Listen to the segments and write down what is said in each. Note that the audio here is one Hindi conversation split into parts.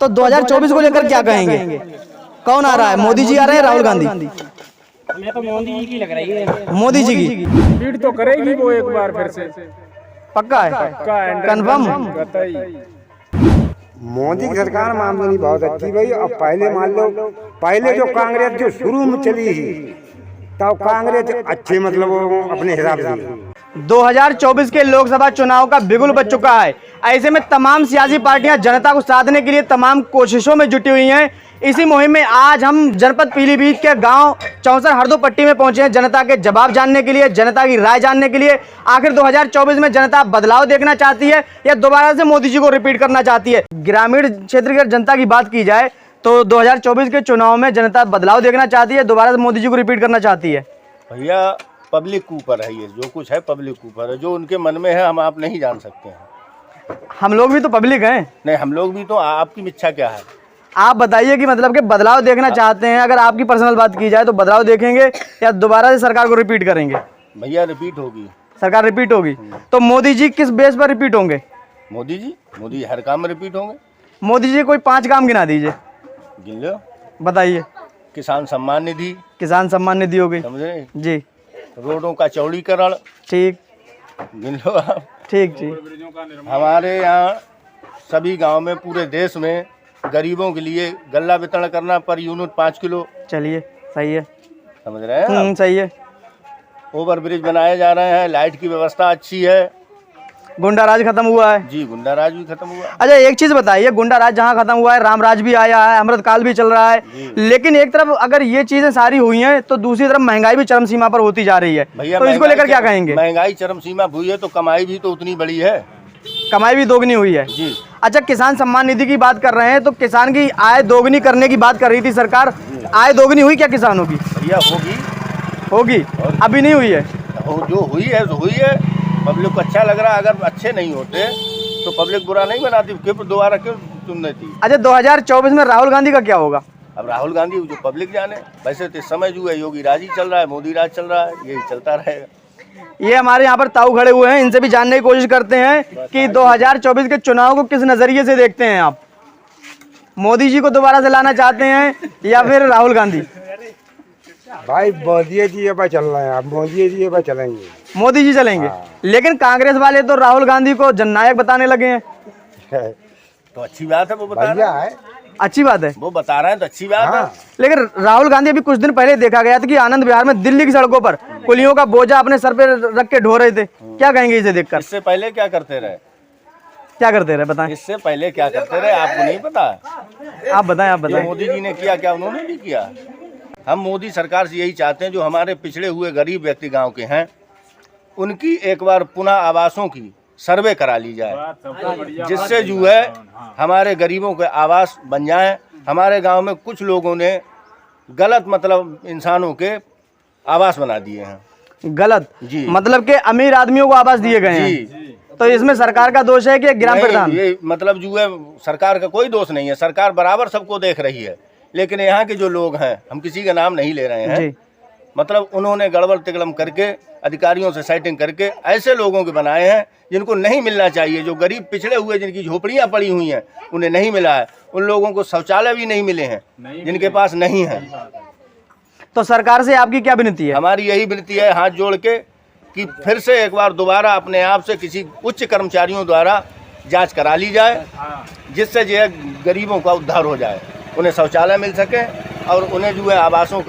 तो 2024 को लेकर क्या कहेंगे? कौन आ रहा है, मोदी जी आ रहे हैं, राहुल गांधी? हमें तो मोदी जी की लग रही है। मोदी जी की लीड तो करेगी वो एक बार फिर से, पक्का है, कंफर्म। मोदी की सरकार में आमदनी बहुत अच्छी भाई। अब पहले मान लो, पहले जो कांग्रेस जो शुरू में चली थी तब कांग्रेस अच्छे मतलब वो अपने हिसाब से 2024 के लोकसभा चुनाव का बिगुल बज चुका है। ऐसे में तमाम सियासी पार्टियां जनता को साधने के लिए तमाम कोशिशों में जुटी हुई हैं। इसी मुहिम में आज हम जनपद पीलीभीत के गांव चौसर हरदोपट्टी में पहुंचे हैं, जनता के जवाब जानने के लिए, जनता की राय जानने के लिए। आखिर 2024 में जनता बदलाव देखना चाहती है या दोबारा से मोदी जी को रिपीट करना चाहती है? ग्रामीण क्षेत्र की जनता की बात की जाए तो 2024 के चुनाव में जनता बदलाव देखना चाहती है, दोबारा से मोदी जी को रिपीट करना चाहती है? भैया पब्लिक के ऊपर है, ये जो कुछ है पब्लिक के ऊपर है, जो उनके मन में है हम आप नहीं जान सकते हैं। हम लोग भी तो पब्लिक हैं। नहीं, हम लोग भी तो, आपकी इच्छा क्या है आप बताइए कि मतलब कि बदलाव देखना चाहते हैं। अगर आपकी पर्सनल बात की जाए तो बदलाव देखेंगे या दोबारा से सरकार को रिपीट करेंगे? भैया रिपीट होगी, सरकार रिपीट होगी। तो मोदी जी किस बेस पर रिपीट होंगे? मोदी हर काम में रिपीट होंगे। मोदी जी कोई 5 काम गिना दीजिए, गिन लो। बताइए। किसान सम्मान निधि, किसान सम्मान निधि हो गई, समझे जी। जी रोडों का चौड़ीकरण, ठीक, गिन लो आप। ठीक ठीक। हमारे यहाँ सभी गांव में पूरे देश में गरीबों के लिए गल्ला वितरण करना पर यूनिट 5 किलो। चलिए, सही है, समझ रहे हैं आप? सही है। ओवर ब्रिज बनाए जा रहे हैं, लाइट की व्यवस्था अच्छी है। गुंडा राज खत्म हुआ है जी, गुंडा राज भी खत्म हुआ। अच्छा, एक चीज बताइए, गुंडा राज जहाँ खत्म हुआ है, राम राज भी आया है, अमृतकाल भी चल रहा है, लेकिन एक तरफ अगर ये चीजें सारी हुई हैं तो दूसरी तरफ महंगाई भी चरम सीमा पर होती जा रही है। भैया तो इसको लेकर क्या कहेंगे? महंगाई चरम सीमा हुई है तो कमाई भी तो उतनी बड़ी है, कमाई भी दोगुनी हुई है जी। अच्छा, किसान सम्मान निधि की बात कर रहे हैं तो किसान की आय दोगुनी करने की बात कर रही थी सरकार। आय दोगुनी हुई क्या किसानों की? भैया होगी, अभी नहीं हुई है। जो हुई है तो हुई है। पब्लिक को अच्छा लग रहा है, अगर अच्छे नहीं होते तो पब्लिक बुरा नहीं बनाती, क्यों दोबारा क्यों चुन देती? अच्छा, 2024 में राहुल गांधी का क्या होगा? अब राहुल गांधी जो पब्लिक जाने। वैसे तो इस समय जो है योगी राज ही चल रहा है, मोदी राज चल रहा है, यही चलता रहेगा। ये हमारे यहाँ पर ताऊ खड़े हुए हैं, इनसे भी जानने की कोशिश करते हैं कि 2024 के चुनाव को किस नजरिए से देखते हैं आप? मोदी जी को दोबारा से लाना चाहते हैं या फिर राहुल गांधी? भाई मोदी जी अब चल रहे हैं, अब मोदी जी अब चलेंगे। मोदी जी चलेंगे। लेकिन कांग्रेस वाले तो राहुल गांधी को जननायक बताने लगे हैं। तो अच्छी बात है, वो बता रहे हैं, अच्छी बात है, वो बता रहे हैं तो अच्छी बात है। लेकिन राहुल गांधी अभी कुछ दिन पहले देखा गया था कि आनंद विहार में दिल्ली की सड़कों पर कुलियों का बोझा अपने सर पे रख के ढो रहे थे। क्या कहेंगे इसे देखकर? इससे पहले क्या करते रहे? क्या करते रहे बताएं? इससे पहले क्या करते रहे आपको नहीं पता? आप बताएं, आप जो बताएं। मोदी जी ने किया क्या उन्होंने भी किया? हम मोदी सरकार से यही चाहते हैं, जो हमारे पिछड़े हुए गरीब व्यक्ति गांव के हैं उनकी एक बार पुनः आवासों की सर्वे करा ली जाए, जिससे जो है हमारे गरीबों के आवास बन जाएं। हमारे गांव में कुछ लोगों ने गलत मतलब इंसानों के आवास बना दिए हैं। गलत जी, मतलब के अमीर आदमियों को आवास दिए गए हैं। तो इसमें सरकार का दोष है कि ग्राम प्रधान? ये मतलब जो है सरकार का कोई दोष नहीं है, सरकार बराबर सबको देख रही है। लेकिन यहाँ के जो लोग हैं, हम किसी का नाम नहीं ले रहे हैं, मतलब उन्होंने गड़बड़ तिगड़म करके अधिकारियों से सेटिंग करके ऐसे लोगों के बनाए हैं जिनको नहीं मिलना चाहिए। जो गरीब पिछड़े हुए जिनकी झोपड़ियाँ पड़ी हुई हैं उन्हें नहीं मिला है। उन लोगों को शौचालय भी नहीं मिले हैं जिनके पास नहीं है। तो सरकार से आपकी क्या विनती है? हमारी यही विनती है हाथ जोड़ के कि फिर से एक बार दोबारा अपने आप से किसी उच्च कर्मचारियों द्वारा जांच करा ली जाए, जिससे जो है गरीबों का उद्धार हो जाए, उन्हें शौचालय मिल सके और उन्हें जो है आवासों।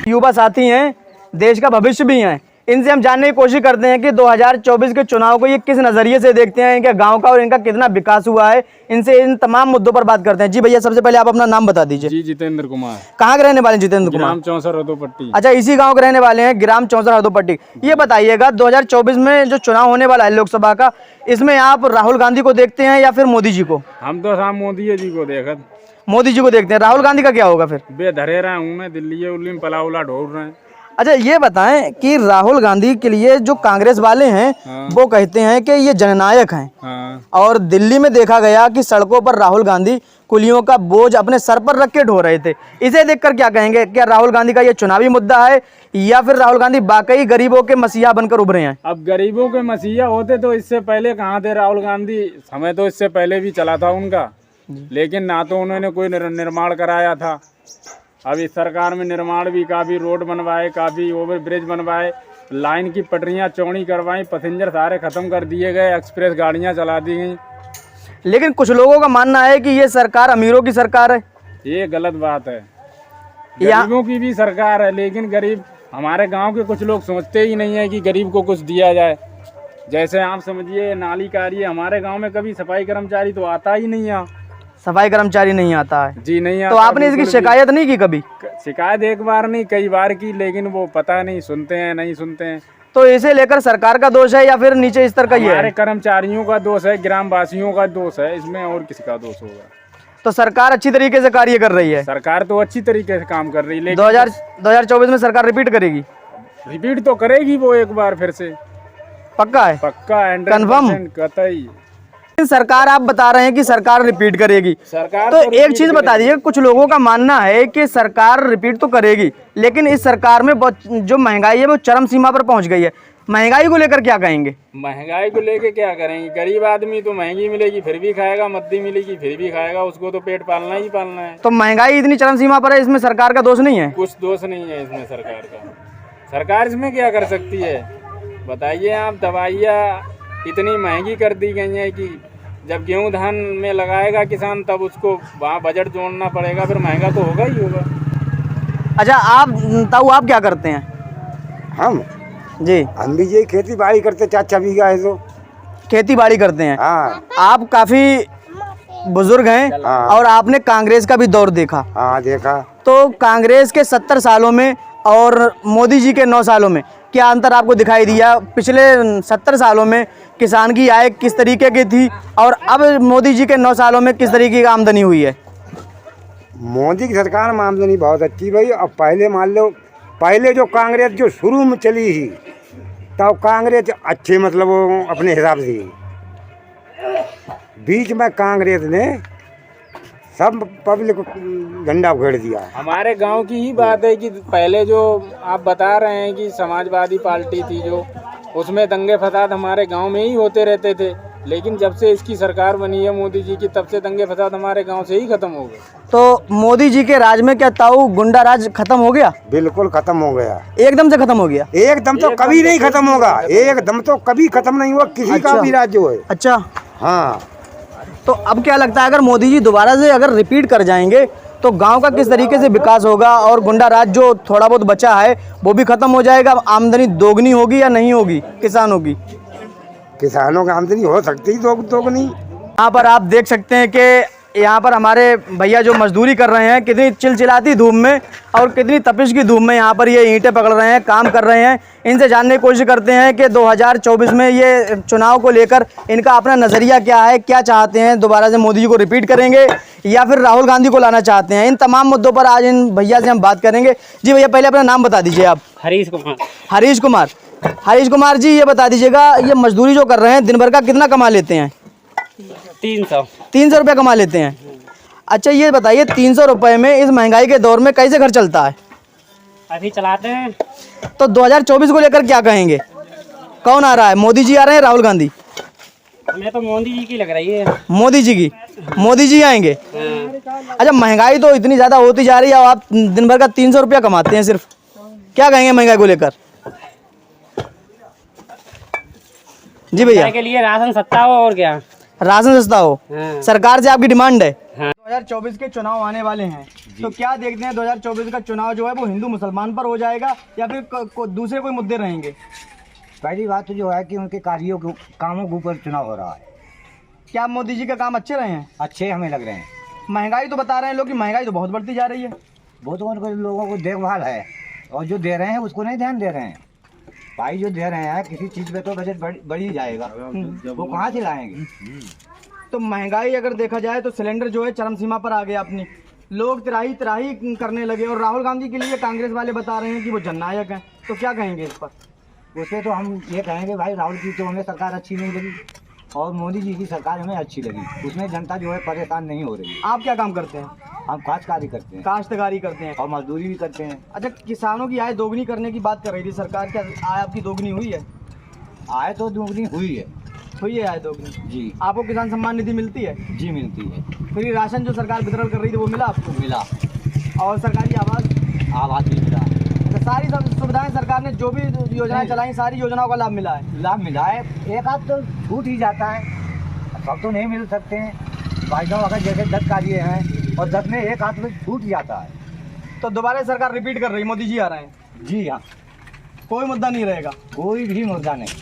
युवा साथी हैं, देश का भविष्य भी हैं, इनसे हम जानने की कोशिश करते हैं कि 2024 के चुनाव को ये किस नज़रिए से देखते हैं, इनके गांव का और इनका कितना विकास हुआ है। इनसे इन तमाम मुद्दों पर बात करते हैं। जी भैया, सबसे पहले आप अपना नाम बता दीजिए। जी, जितेंद्र कुमार। कहाँ के रहने वाले हैं जितेंद्र कुमार? ग्राम चौसर हरदोपट्टी। अच्छा, इसी गांव के रहने वाले हैं, ग्राम चौसर हरदोपट्टी। ये बताइएगा 2024 में जो चुनाव होने वाला है लोकसभा का, इसमें आप राहुल गांधी को देखते हैं या फिर मोदी जी को? हम तो साहब मोदी जी को देखत। मोदी जी को देखते हैं। राहुल गांधी का क्या होगा फिर? बेधरे रहा हूँ मैं, दिल्ली उल्ली में पला उला ढोल रहे हैं। अच्छा, ये बताएं कि राहुल गांधी के लिए जो कांग्रेस वाले हैं वो कहते हैं कि ये जननायक हैं, और दिल्ली में देखा गया कि सड़कों पर राहुल गांधी कुलियों का बोझ अपने सर पर रख के ढो रहे थे। इसे देखकर क्या कहेंगे? क्या राहुल गांधी का ये चुनावी मुद्दा है या फिर राहुल गांधी वाकई गरीबों के मसीहा बनकर उभरे हैं? अब गरीबों के मसीहा होते तो इससे पहले कहाँ थे राहुल गांधी? समय तो इससे पहले भी चला था उनका। लेकिन ना तो उन्होंने कोई निर्माण कराया था। अब इस सरकार में निर्माण भी, काफ़ी रोड बनवाए, काफ़ी ओवर ब्रिज बनवाए, लाइन की पटरियां चौड़ी करवाई, पैसेंजर सारे ख़त्म कर दिए गए, एक्सप्रेस गाड़ियां चला दी गई। लेकिन कुछ लोगों का मानना है कि ये सरकार अमीरों की सरकार है। ये गलत बात है। गरीबों की भी सरकार है, लेकिन गरीब, हमारे गांव के कुछ लोग सोचते ही नहीं है कि गरीब को कुछ दिया जाए। जैसे आप समझिए नाली कार्य, हमारे गांव में कभी सफाई कर्मचारी तो आता ही नहीं है। सफाई कर्मचारी नहीं आता है जी नहीं आता। तो आपने इसकी शिकायत नहीं की कभी? शिकायत एक बार नहीं, कई बार की, लेकिन वो पता नहीं सुनते हैं, नहीं सुनते हैं। तो इसे लेकर सरकार का दोष है या फिर नीचे स्तर का ही है? हमारे कर्मचारियों का दोष है, ग्रामवासियों का दोष है, इसमें और किसका दोष होगा? तो सरकार अच्छी तरीके से कार्य कर रही है। सरकार तो अच्छी तरीके से काम कर रही है, लेकिन 2024 में सरकार रिपीट करेगी। रिपीट तो करेगी वो एक बार फिर से। पक्का है? पक्का, कन्फर्म? कतई। सरकार, आप बता रहे हैं कि सरकार रिपीट करेगी, सरकार तो एक चीज बता दीजिए, कुछ लोगों का मानना है कि सरकार रिपीट तो करेगी, लेकिन इस सरकार में जो महंगाई है वो चरम सीमा पर पहुंच गई है। महंगाई को लेकर क्या कहेंगे? महंगाई को लेकर क्या करेंगे? गरीब आदमी तो महंगी मिलेगी फिर भी खाएगा, मद्दी मिलेगी फिर भी खाएगा, उसको तो पेट पालना ही पालना है। तो महंगाई इतनी चरम सीमा पर है, इसमें सरकार का दोष नहीं है? कुछ दोष नहीं है इसमें सरकार का। सरकार इसमें क्या कर सकती है बताइए आप? दवाइयाँ इतनी महंगी कर दी गई हैं कि जब गेहूं धान में लगाएगा किसान, तब उसको वहाँ बजट जोड़ना पड़ेगा, फिर महंगा तो होगा ही होगा। अच्छा, आप ताऊ आप क्या करते हैं? हम जी, हम भी यही खेती बाड़ी करते, 4 बीघा है तो खेती बाड़ी करते हैं। हाँ आप काफी बुजुर्ग हैं हाँ। और आपने कांग्रेस का भी दौर देखा। हाँ देखा। तो कांग्रेस के 70 सालों में और मोदी जी के 9 सालों में क्या अंतर आपको दिखाई दिया? पिछले 70 सालों में किसान की आय किस तरीके की थी और अब मोदी जी के 9 सालों में किस तरीके की आमदनी हुई है? मोदी की सरकार में आमदनी बहुत अच्छी भाई। अब पहले मान लो, पहले जो कांग्रेस जो शुरू में चली ही, तब कांग्रेस अच्छे मतलब वो अपने हिसाब से, बीच में कांग्रेस ने सब पब्लिक को झंडा उखेड़ दिया। हमारे गांव की ही बात है कि पहले जो आप बता रहे हैं कि समाजवादी पार्टी थी जो, उसमें दंगे फसाद हमारे गांव में ही होते रहते थे, लेकिन जब से इसकी सरकार बनी है मोदी जी की, तब से दंगे फसाद हमारे गांव से ही खत्म हो गए। तो मोदी जी के राज में क्या ताऊ गुंडा राज खत्म हो गया? बिल्कुल खत्म हो गया, एकदम से खत्म हो गया? एकदम तो कभी नहीं खत्म होगा, एकदम तो कभी खत्म नहीं हुआ किसी का भी राज्य हो। अच्छा, हाँ। तो अब क्या लगता है अगर मोदी जी दोबारा से अगर रिपीट कर जाएंगे तो गांव का किस तरीके से विकास होगा और गुंडा राज जो थोड़ा बहुत बचा है वो भी खत्म हो जाएगा? आमदनी दोगुनी होगी या नहीं होगी किसानों की? किसानों की आमदनी हो सकती है दोगुनी। यहाँ पर आप देख सकते हैं कि यहाँ पर हमारे भैया जो मजदूरी कर रहे हैं, कितनी चिलचिलाती धूप में और कितनी तपिश की धूप में यहाँ पर ये ईंटें पकड़ रहे हैं, काम कर रहे हैं। इनसे जानने की कोशिश करते हैं कि 2024 में ये चुनाव को लेकर इनका अपना नज़रिया क्या है, क्या चाहते हैं, दोबारा से मोदी जी को रिपीट करेंगे या फिर राहुल गांधी को लाना चाहते हैं। इन तमाम मुद्दों पर आज इन भैया से हम बात करेंगे। जी भैया, पहले अपना नाम बता दीजिए आप। हरीश कुमार। हरीश कुमार। हरीश कुमार जी, ये बता दीजिएगा, ये मजदूरी जो कर रहे हैं दिन भर का कितना कमा लेते हैं? 300 रुपये कमा लेते हैं। अच्छा, ये बताइए 300 रुपये में इस महंगाई के दौर में कैसे घर चलता है? अभी चलाते हैं। तो 2024 को लेकर क्या कहेंगे? कौन आ रहा है, मोदी जी आ रहे हैं, राहुल गांधी? हमें तो मोदी जी की लग रही है। मोदी जी की? मोदी जी आएंगे? अच्छा, महंगाई तो इतनी ज़्यादा होती जा रही है, आप दिन भर का 300 रुपया कमाते हैं सिर्फ, क्या कहेंगे महंगाई को लेकर? जी भैया, के लिए राशन सस्ता हो और क्या, राशन सस्ता हो, सरकार से आपकी डिमांड है। हाँ। 2024 के चुनाव आने वाले हैं, तो क्या देखते हैं 2024 का चुनाव जो है वो हिंदू मुसलमान पर हो जाएगा या फिर दूसरे कोई मुद्दे रहेंगे? पहली बात तो जो है कि उनके कामों के ऊपर चुनाव हो रहा है। क्या मोदी जी के काम अच्छे रहे हैं? अच्छे हमें लग रहे हैं। महंगाई तो बता रहे हैं लोग कि महंगाई तो बहुत बढ़ती जा रही है। वो तो उनको लोगों को देखभाल है, और जो दे रहे हैं उसको नहीं ध्यान दे रहे हैं। भाई जो दे रहे हैं किसी चीज़ पे तो बजट बढ़ ही जाएगा, वो कहाँ से लाएंगे? तो महंगाई अगर देखा जाए तो सिलेंडर जो है चरम सीमा पर आ गया अपनी, लोग त्राही त्राही करने लगे और राहुल गांधी के लिए कांग्रेस वाले बता रहे हैं कि वो जननायक हैं, तो क्या कहेंगे इस पर? उससे तो हम ये कहेंगे भाई राहुल की तो हमें सरकार अच्छी नहीं लगी और मोदी जी की सरकार हमें अच्छी लगी, उसमें जनता जो है परेशान नहीं हो रही। आप क्या काम करते हैं? हम काश्तकारी करते हैं, काश्तकारी करते हैं और मजदूरी भी करते हैं। अच्छा, किसानों की आय दोगुनी करने की बात कर रही थी सरकार, क्या आय आपकी दोगुनी हुई है? आय तो दोगुनी हुई है, हुई है आए 2 जी आपको किसान सम्मान निधि मिलती है? जी मिलती है। फ्री राशन जो सरकार वितरण कर रही थी वो मिला आपको? मिला। और सरकारी आवास भी मिला। तो सारी सब सुविधाएं सरकार ने जो भी योजनाएं चलाई सारी योजनाओं का लाभ मिला है? लाभ मिला है, एक आध तो छूट ही जाता है, सब तो नहीं मिल सकते हैं। भाई साहब अगर जैसे 10 कार्य हैं और 10 में एक आध में छूट जाता है। तो दोबारा सरकार रिपीट कर रही, मोदी जी आ रहे हैं? जी हाँ, कोई मुद्दा नहीं रहेगा? कोई भी मुद्दा नहीं।